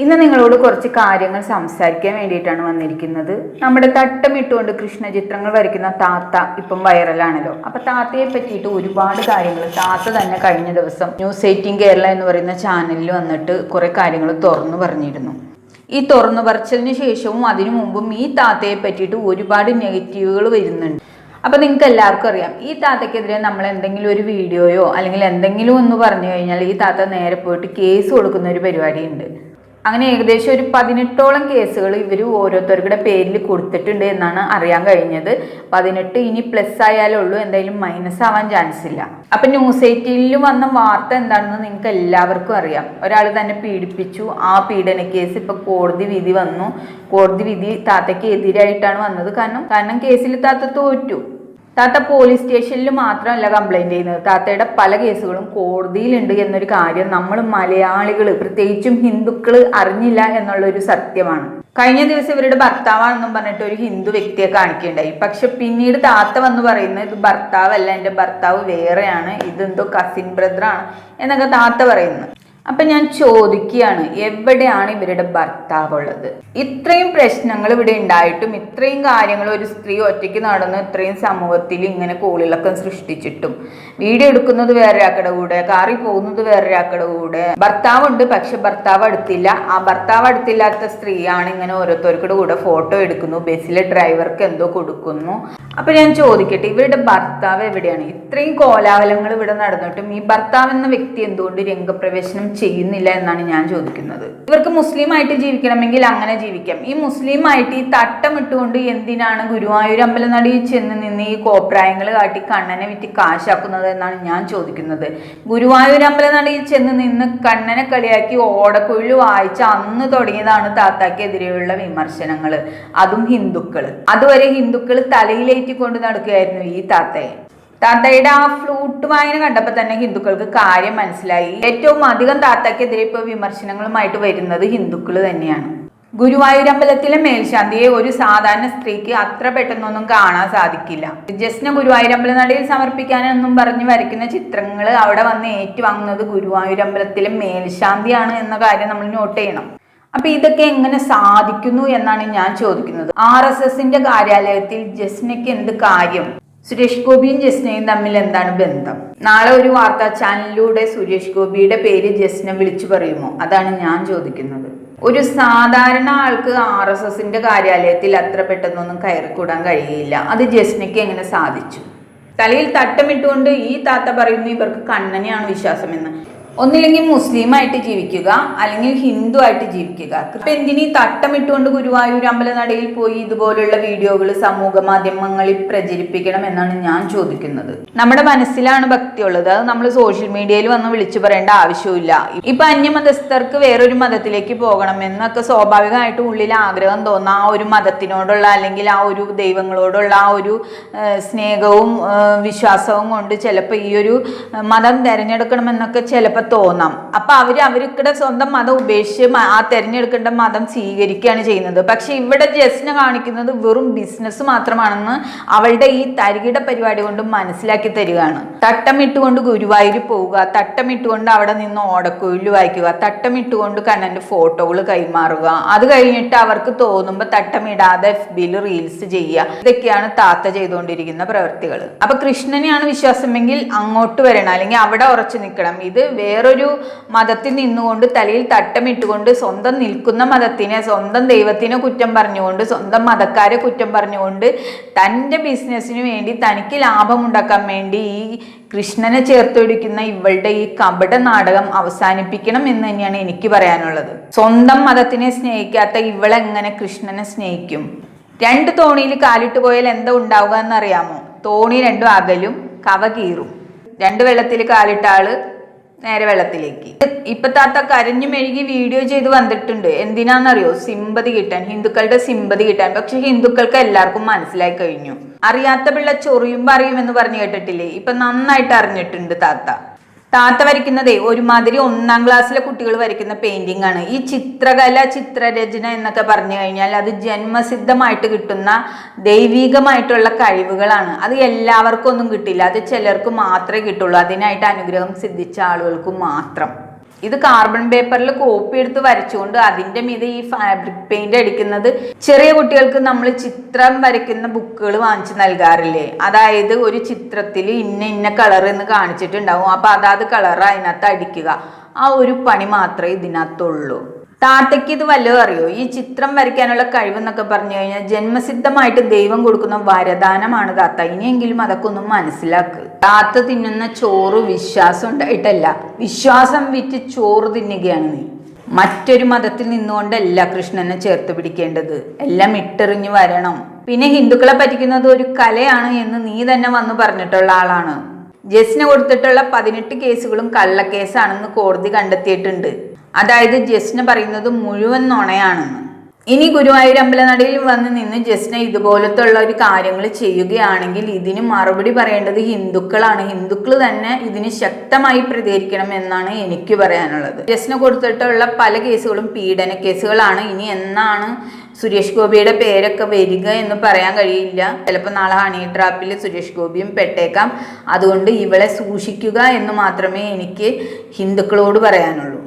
ഇന്ന് നിങ്ങളോട് കുറച്ച് കാര്യങ്ങൾ സംസാരിക്കാൻ വേണ്ടിയിട്ടാണ് വന്നിരിക്കുന്നത്. നമ്മുടെ തട്ടമിട്ടുകൊണ്ട് കൃഷ്ണ ചിത്രങ്ങൾ വരയ്ക്കുന്ന താത്ത ഇപ്പം വൈറലാണല്ലോ. അപ്പൊ താത്തയെ പറ്റിയിട്ട് ഒരുപാട് കാര്യങ്ങൾ താത്ത തന്നെ കഴിഞ്ഞ ദിവസം ന്യൂസ് 18 കേരള എന്ന് പറയുന്ന ചാനലിൽ വന്നിട്ട് കുറെ കാര്യങ്ങൾ തുറന്നു പറഞ്ഞിരുന്നു. ഈ തുറന്നു പറച്ചതിന് ശേഷവും അതിനു മുമ്പും ഈ താത്തയെ പറ്റിയിട്ട് ഒരുപാട് നെഗറ്റീവുകൾ വരുന്നുണ്ട്. അപ്പൊ നിങ്ങൾക്ക് എല്ലാവർക്കും അറിയാം, ഈ താത്തക്കെതിരെ നമ്മൾ എന്തെങ്കിലും ഒരു വീഡിയോയോ അല്ലെങ്കിൽ എന്തെങ്കിലും ഒന്ന് പറഞ്ഞു കഴിഞ്ഞാൽ ഈ താത്ത നേരെ പോയിട്ട് കേസ് കൊടുക്കുന്ന ഒരു പരിപാടിയുണ്ട്. അങ്ങനെ ഏകദേശം ഒരു 18ഓളം കേസുകൾ ഇവർ ഓരോരുത്തരുടെ പേരിൽ കൊടുത്തിട്ടുണ്ട് എന്നാണ് അറിയാൻ കഴിഞ്ഞത്. 18 ഇനി പ്ലസ് ആയാലേ ഉള്ളൂ, എന്തായാലും മൈനസ് ആവാൻ ചാൻസ് ഇല്ല. അപ്പൊ ന്യൂസ് 18 വന്ന വാർത്ത എന്താണെന്ന് നിങ്ങൾക്ക് എല്ലാവർക്കും അറിയാം. ഒരാൾ തന്നെ പീഡിപ്പിച്ചു, ആ പീഡന കേസ് ഇപ്പൊ കോടതി വിധി വന്നു. കോടതി വിധി താത്തയ്ക്ക് എതിരായിട്ടാണ് വന്നത്. കാരണം കേസിൽ താത്ത തോറ്റു. താത്ത പോലീസ് സ്റ്റേഷനിൽ മാത്രമല്ല കംപ്ലൈന്റ് ചെയ്യുന്നത്, താത്തയുടെ പല കേസുകളും കോടതിയിലുണ്ട് എന്നൊരു കാര്യം നമ്മൾ മലയാളികൾ പ്രത്യേകിച്ചും ഹിന്ദുക്കൾ അറിഞ്ഞില്ല എന്നുള്ളൊരു സത്യമാണ്. കഴിഞ്ഞ ദിവസം ഇവരുടെ ഭർത്താവാണെന്നും പറഞ്ഞിട്ട് ഒരു ഹിന്ദു വ്യക്തിയെ കാണിക്കുകയുണ്ടായി. പക്ഷെ പിന്നീട് താത്ത വന്ന് പറയുന്നത് ഇത് ഭർത്താവല്ല, എൻ്റെ ഭർത്താവ് വേറെയാണ്, ഇതെന്തോ കസിൻ ബ്രദറാണ് എന്നൊക്കെ താത്ത പറയുന്നു. അപ്പൊ ഞാൻ ചോദിക്കുകയാണ്, എവിടെയാണ് ഇവരുടെ ഭർത്താവ് ഉള്ളത്? ഇത്രയും പ്രശ്നങ്ങൾ ഇവിടെ ഉണ്ടായിട്ടും ഇത്രയും കാര്യങ്ങൾ ഒരു സ്ത്രീ ഒറ്റയ്ക്ക് നടന്ന് ഇത്രയും സമൂഹത്തിൽ ഇങ്ങനെ കോളിളക്കം സൃഷ്ടിച്ചിട്ടും വീഡിയോ എടുക്കുന്നത് വേറൊരാക്കടെ കൂടെ, കാറി പോകുന്നത് വേറൊരാക്കടെ കൂടെ, ഭർത്താവുണ്ട് പക്ഷെ ഭർത്താവ് അടുത്തില്ല, ആ ഭർത്താവ് അടുത്തില്ലാത്ത സ്ത്രീയാണ് ഇങ്ങനെ ഓരോരുത്തർക്കുടെ കൂടെ ഫോട്ടോ എടുക്കുന്നു, ബസ്സിലെ ഡ്രൈവർക്ക് എന്തോ കൊടുക്കുന്നു. അപ്പൊ ഞാൻ ചോദിക്കട്ടെ, ഇവരുടെ ഭർത്താവ് എവിടെയാണ്? ഇത്രയും കോലാഹലങ്ങൾ ഇവിടെ നടന്നിട്ടും ഈ ഭർത്താവ് എന്ന വ്യക്തി എന്തുകൊണ്ട് രംഗപ്രവേശനം ചെയ്യുന്നില്ല എന്നാണ് ഞാൻ ചോദിക്കുന്നത്. ഇവർക്ക് മുസ്ലിം ആയിട്ട് ജീവിക്കണമെങ്കിൽ അങ്ങനെ ജീവിക്കാം. ഈ മുസ്ലിം ആയിട്ട് ഈ തട്ടം ഇട്ടുകൊണ്ട് എന്തിനാണ് ഗുരുവായൂർ അമ്പലനടയിൽ ചെന്ന് നിന്ന് ഈ കോപ്രായങ്ങൾ കാട്ടി കണ്ണനെ വിറ്റ് കാശാക്കുന്നത് എന്നാണ് ഞാൻ ചോദിക്കുന്നത്. ഗുരുവായൂർ അമ്പലനടയിൽ ചെന്ന് നിന്ന് കണ്ണനെ കളിയാക്കി ഓടക്കുഴൽ വായിച്ച അന്ന് തുടങ്ങിയതാണ് താത്താക്കെതിരെയുള്ള വിമർശനങ്ങൾ, അതും ഹിന്ദുക്കൾ. അതുവരെ ഹിന്ദുക്കൾ തലയിലേറ്റിക്കൊണ്ട് നടക്കുകയായിരുന്നു ഈ താത്തയെ. താത്തയുടെ ആ ഫ്ലൂട്ട് വായന കണ്ടപ്പോൾ തന്നെ ഹിന്ദുക്കൾക്ക് കാര്യം മനസ്സിലായി. ഏറ്റവും അധികം താത്തക്കെതിരെ ഇപ്പോൾ വിമർശനങ്ങളുമായിട്ട് വരുന്നത് ഹിന്ദുക്കൾ തന്നെയാണ്. ഗുരുവായൂർ അമ്പലത്തിലെ മേൽശാന്തിയെ ഒരു സാധാരണ സ്ത്രീക്ക് അത്ര പെട്ടെന്നൊന്നും കാണാൻ സാധിക്കില്ല. ജസ്റ്റിനെ ഗുരുവായൂർ അമ്പലനടയിൽ സമർപ്പിക്കാനെന്നും പറഞ്ഞ് വരയ്ക്കുന്ന ചിത്രങ്ങൾ അവിടെ വന്ന് ഏറ്റുവാങ്ങുന്നത് ഗുരുവായൂർ അമ്പലത്തിലെ മേൽശാന്തിയാണ് എന്ന കാര്യം നമ്മൾ നോട്ട് ചെയ്യണം. അപ്പൊ ഇതൊക്കെ എങ്ങനെ സാധിക്കുന്നു എന്നാണ് ഞാൻ ചോദിക്കുന്നത്. RSSന്റെ കാര്യാലയത്തിൽ ജസ്നയ്ക്ക് എന്ത് കാര്യം? സുരേഷ് ഗോപിയും ജസ്നയും തമ്മിൽ എന്താണ് ബന്ധം? നാളെ ഒരു വാർത്താ ചാനലിലൂടെ സുരേഷ് ഗോപിയുടെ പേര് ജസ്ന വിളിച്ചു പറയുമോ? അതാണ് ഞാൻ ചോദിക്കുന്നത്. ഒരു സാധാരണ ആൾക്ക് RSSന്റെ കാര്യാലയത്തിൽ അത്ര പെട്ടെന്നൊന്നും കയറിക്കൂടാൻ കഴിയില്ല. അത് ജസ്നയ്ക്ക് എങ്ങനെ സാധിച്ചു? തലയിൽ തട്ടമിട്ടുകൊണ്ട് ഈ താത്ത പറയുന്നു ഇവർക്ക് കണ്ണനെയാണ് വിശ്വാസമെന്ന്. ഒന്നില്ലെങ്കിൽ മുസ്ലിം ആയിട്ട് ജീവിക്കുക, അല്ലെങ്കിൽ ഹിന്ദു ആയിട്ട് ജീവിക്കുക. അപ്പൊ എന്തിനീ തട്ടമിട്ടുകൊണ്ട് ഗുരുവായൂർ അമ്പലനടയിൽ പോയി ഇതുപോലുള്ള വീഡിയോകൾ സമൂഹ മാധ്യമങ്ങളിൽ പ്രചരിപ്പിക്കണം എന്നാണ് ഞാൻ ചോദിക്കുന്നത്. നമ്മുടെ മനസ്സിലാണ് ഭക്തിയുള്ളത്, അത് നമ്മൾ സോഷ്യൽ മീഡിയയിൽ വന്ന് വിളിച്ചു പറയേണ്ട ആവശ്യമില്ല. ഇപ്പൊ അന്യമതസ്ഥർക്ക് വേറൊരു മതത്തിലേക്ക് പോകണം എന്നൊക്കെ സ്വാഭാവികമായിട്ട് ഉള്ളിൽ ആഗ്രഹം തോന്നാം. ആ ഒരു മതത്തിനോടുള്ള അല്ലെങ്കിൽ ആ ഒരു ദൈവങ്ങളോടുള്ള ആ ഒരു സ്നേഹവും വിശ്വാസവും കൊണ്ട് ചിലപ്പോൾ ഈ ഒരു മതം തിരഞ്ഞെടുക്കണമെന്നൊക്കെ ചിലപ്പോൾ തോന്നാം. അപ്പൊ അവർക്കിടെ സ്വന്തം മതം ഉപേക്ഷിച്ച് ആ തിരഞ്ഞെടുക്കേണ്ട മതം സ്വീകരിക്കുകയാണ് ചെയ്യുന്നത്. പക്ഷെ ഇവിടെ ജസ്ന കാണിക്കുന്നത് വെറും ബിസിനസ് മാത്രമാണെന്ന് അവളുടെ ഈ തരികിട പരിപാടി കൊണ്ട് മനസ്സിലാക്കി തരികയാണ്. തട്ടമിട്ടുകൊണ്ട് ഗുരുവായൂർ പോവുക, തട്ടമിട്ടുകൊണ്ട് അവിടെ നിന്ന് ഓടക്കുഴൽ വായിക്കുക, തട്ടമിട്ടുകൊണ്ട് കണ്ണന്റെ ഫോട്ടോകൾ കൈമാറുക, അത് കഴിഞ്ഞിട്ട് അവർക്ക് തോന്നുമ്പോൾ തട്ടമിടാതെ FBയിൽ റീൽസ് ചെയ്യുക. ഇതൊക്കെയാണ് താത്ത ചെയ്തുകൊണ്ടിരിക്കുന്ന പ്രവൃത്തികൾ. അപ്പൊ കൃഷ്ണനെയാണ് വിശ്വാസമെങ്കിൽ അങ്ങോട്ട് വരണം, അല്ലെങ്കിൽ അവിടെ ഉറച്ചു നിൽക്കണം. ഇത് വേറൊരു മതത്തിൽ നിന്നുകൊണ്ട് തലയിൽ തട്ടമിട്ടുകൊണ്ട് സ്വന്തം നിൽക്കുന്ന മതത്തിനെ, സ്വന്തം ദൈവത്തിനെ കുറ്റം പറഞ്ഞുകൊണ്ട്, സ്വന്തം മതക്കാരെ കുറ്റം പറഞ്ഞുകൊണ്ട് തൻ്റെ ബിസിനസ്സിന് വേണ്ടി തനിക്ക് ലാഭമുണ്ടാക്കാൻ വേണ്ടി ഈ കൃഷ്ണനെ ചേർത്തൊടിക്കുന്ന ഇവളുടെ ഈ കപട നാടകം അവസാനിപ്പിക്കണം എന്ന് തന്നെയാണ് എനിക്ക് പറയാനുള്ളത്. സ്വന്തം മതത്തിനെ സ്നേഹിക്കാത്ത ഇവളെങ്ങനെ കൃഷ്ണനെ സ്നേഹിക്കും? 2 തോണിയിൽ കാലിട്ട് പോയാൽ എന്താ ഉണ്ടാവുക എന്നറിയാമോ? തോണി 2 അകലും, കവ കീറും. 2 വെള്ളത്തിൽ കാലിട്ട ആള് നേരെ വെള്ളത്തിലേക്ക്. ഇപ്പൊ താത്ത കരഞ്ഞു മെഴുകി വീഡിയോ ചെയ്ത് വന്നിട്ടുണ്ട്. എന്തിനാന്നറിയോ? സിമ്പതി കിട്ടാൻ, ഹിന്ദുക്കളുടെ സിമ്പതി കിട്ടാൻ. പക്ഷെ ഹിന്ദുക്കൾക്ക് എല്ലാവർക്കും മനസ്സിലായി കഴിഞ്ഞു. അറിയാത്ത പിള്ള ചൊറിയുമ്പോ അറിയുമെന്ന് പറഞ്ഞു കേട്ടിട്ടില്ലേ? ഇപ്പൊ നന്നായിട്ട് അറിഞ്ഞിട്ടുണ്ട് താത്ത. താത്ത വരയ്ക്കുന്നതേ ഒരുമാതിരി 1ാം ക്ലാസ്സിലെ കുട്ടികൾ വരയ്ക്കുന്ന പെയിന്റിംഗ് ആണ്. ഈ ചിത്രകല, ചിത്രരചന എന്നൊക്കെ പറഞ്ഞു കഴിഞ്ഞാൽ അത് ജന്മസിദ്ധമായിട്ട് കിട്ടുന്ന ദൈവികമായിട്ടുള്ള കഴിവുകളാണ്. അത് എല്ലാവർക്കും ഒന്നും കിട്ടില്ല, അത് ചിലർക്ക് മാത്രമേ കിട്ടുള്ളൂ. അതിനായിട്ട് അനുഗ്രഹം സിദ്ധിച്ച ആളുകൾക്ക് മാത്രം. ഇത് കാർബൺ പേപ്പറിൽ കോപ്പി എടുത്ത് വരച്ചുകൊണ്ട് അതിൻ്റെ മീതെ ഈ ഫാബ്രിക് പെയിന്റ് അടിക്കുന്നത്. ചെറിയ കുട്ടികൾക്ക് നമ്മൾ ചിത്രം വരയ്ക്കുന്ന ബുക്കുകൾ വാങ്ങിച്ച് നൽകാറില്ലേ? അതായത് ഒരു ചിത്രത്തിൽ ഇന്ന ഇന്ന കളർ എന്ന് കാണിച്ചിട്ടുണ്ടാവും, അപ്പൊ അതാത് കളർ അതിനകത്ത് അടിക്കുക. ആ ഒരു പണി മാത്രമേ ഇതിനകത്തുള്ളൂ. താത്തയ്ക്ക് ഇത് വല്ലതും അറിയോ? ഈ ചിത്രം വരയ്ക്കാനുള്ള കഴിവെന്നൊക്കെ പറഞ്ഞു കഴിഞ്ഞാൽ ജന്മസിദ്ധമായിട്ട് ദൈവം കൊടുക്കുന്ന വരദാനമാണ് താത്ത. ഇനിയെങ്കിലും അതൊക്കെ ഒന്നും മനസ്സിലാക്ക്. താത്ത തിന്നുന്ന ചോറ് വിശ്വാസം ഉണ്ടായിട്ടല്ല, വിശ്വാസം വിറ്റ് ചോറ് തിന്നുകയാണ് നീ. മറ്റൊരു മതത്തിൽ നിന്നുകൊണ്ടല്ല കൃഷ്ണനെ ചേർത്ത് പിടിക്കേണ്ടത്, എല്ലാം ഇട്ടെറിഞ്ഞു വരണം. പിന്നെ ഹിന്ദുക്കളെ പറ്റിക്കുന്നത് ഒരു കലയാണ് എന്ന് നീ തന്നെ വന്നു പറഞ്ഞിട്ടുള്ള ആളാണ്. ജസ്റ്റിന് കൊടുത്തിട്ടുള്ള 18 കേസുകളും കള്ളക്കേസാണെന്ന് കോടതി കണ്ടെത്തിയിട്ടുണ്ട്. അതായത് ജസ്റ്റിന് പറയുന്നത് മുഴുവൻ നുണയാണെന്ന്. ഇനി ഗുരുവായൂർ അമ്പലനടയിൽ വന്ന് നിന്ന് ജസ്റ്റിന് ഇതുപോലത്തെ ഉള്ള ഒരു കാര്യങ്ങൾ ചെയ്യുകയാണെങ്കിൽ ഇതിന് മറുപടി പറയേണ്ടത് ഹിന്ദുക്കളാണ്. ഹിന്ദുക്കൾ തന്നെ ഇതിന് ശക്തമായി പ്രതികരിക്കണം എന്നാണ് എനിക്ക് പറയാനുള്ളത്. ജസ്റ്റിന് കൊടുത്തിട്ടുള്ള പല കേസുകളും പീഡന കേസുകളാണ്. ഇനി എന്നാണ് സുരേഷ് ഗോപിയുടെ പേരൊക്കെ വരിക എന്ന് പറയാൻ കഴിയില്ല. ചിലപ്പോൾ നാളെ ഹണി ട്രാപ്പിൽ സുരേഷ് ഗോപിയും പെട്ടേക്കാം. അതുകൊണ്ട് ഇവളെ സൂക്ഷിക്കുക എന്ന് മാത്രമേ എനിക്ക് ഹിന്ദുക്കളോട് പറയാനുള്ളൂ.